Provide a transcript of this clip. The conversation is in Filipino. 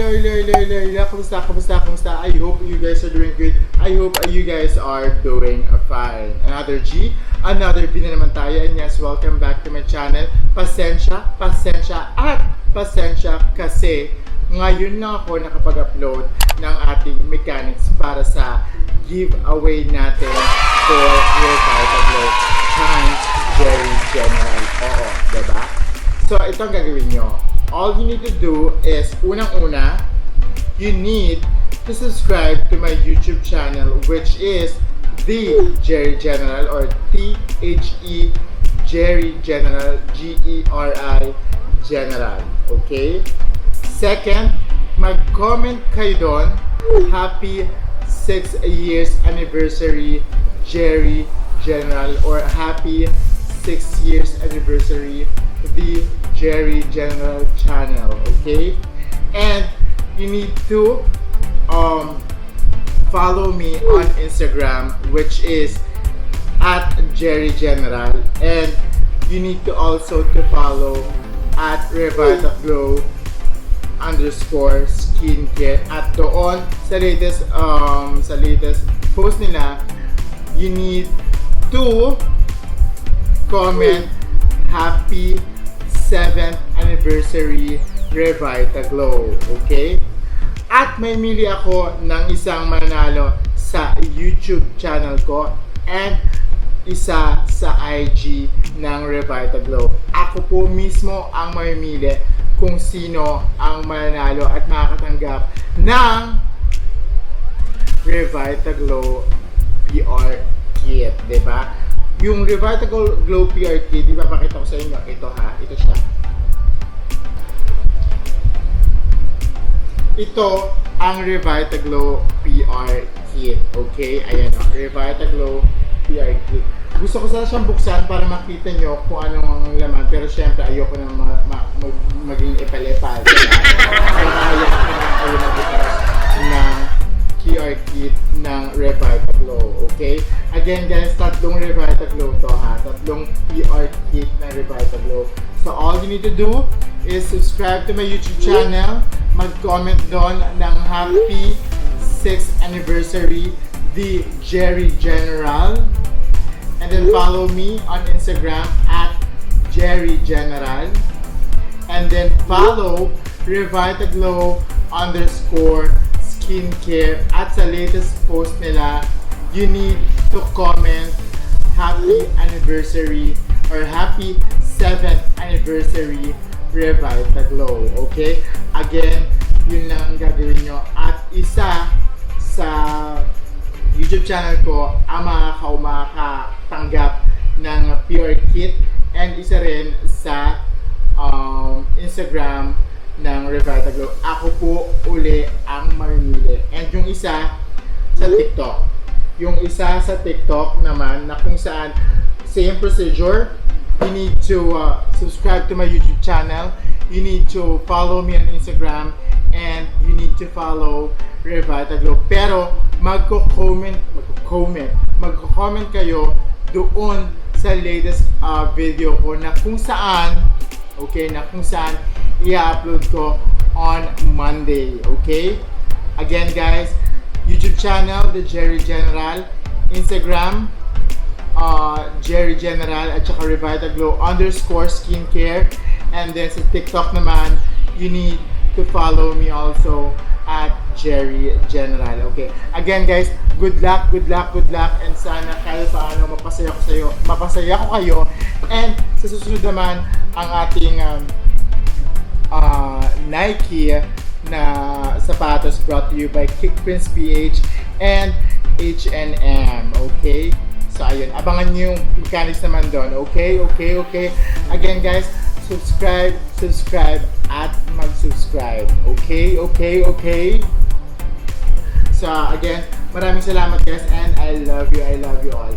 hello. Kumusta? I hope you guys are doing good. I hope you guys are doing fine. Another G, another B na naman tayo. And yes, welcome back to my channel. Pasensya kasi ngayon na ako nakapag-upload ng ating mechanics para sa giveaway natin for your Vitaglow times Jerry General. Oo, diba? So, ito ang gagawin nyo. All you need to do is, unang-una, you need to subscribe to my YouTube channel, which is The Jerry General, or T-H-E Jerry General, G-E-R-I General. Okay? Second, mag-comment kayo doon, Happy 6 years anniversary Jerry General, or Happy 6 years anniversary The Jerry General channel. Okay? And you need to follow me on Instagram, which is at Jerry General, and you need to also to follow at Revitaglow _skincare. At doon sa latest post nila, you need to comment Happy 7th anniversary Revitaglow. Okay? At may mili ako ng isang mananalo sa YouTube channel ko and isa sa IG ng Revitaglow. Ako po mismo ang mamimili kung sino ang mananalo at makakatanggap ng Revitaglow PR Kit, diba? Yung Revitaglow PR Kit, ipapakita ko sa inyo. Ito ha, ito siya. Ito ang Revitaglow PR Kit. Okay? Ayan o, Revitaglow PR Kit. Gusto ko sana siyang buksan para makita nyo kung anong ang laman. Pero syempre, ayoko na maging epal-epal. Kaya ayoko na magbukas ng QR Kit ng Revitaglow. Okay? Again guys, tatlong Revitaglow to ha. Tatlong PR Kit ng Revitaglow. So all you need to do is subscribe to my YouTube channel. Mag-comment doon ng Happy 6th Anniversary The Jerry General. And then follow me on Instagram at Jerry General. And then follow Revitaglow _skincare. At sa latest post nila, you need to comment Happy Anniversary or Happy 7th Anniversary Revitaglow. Okay? Again, yun lang ang gagawin nyo. At isa sa YouTube channel ko ang makakatanggap ng PR Kit, and isa rin sa Instagram ng Revitaglow. Ako po uli ang mamimili. And yung isa sa TikTok. Yung isa sa TikTok naman na kung saan same procedure. You need to subscribe to my YouTube channel. You need to follow me on Instagram, and you need to follow Revitaglow. Pero magko-comment kayo doon sa latest video ko na kung saan i-upload ko on Monday. Okay? Again guys, YouTube channel The Jerry General, Instagram Jerry General, at saka Revitaglow _skincare. And then sa TikTok naman, you need to follow me also at Jerry General. Okay. Again guys, good luck, and sana kahit paano mapasaya ko kayo. And sa susunod naman, ang ating Nike na sapatos brought to you by Kickprints PH and H&M. Okay? So ayun, abangan nyo yung mechanics naman doon. Okay? Again guys, subscribe at mag-subscribe. Okay? So again, maraming salamat guys, and I love you all.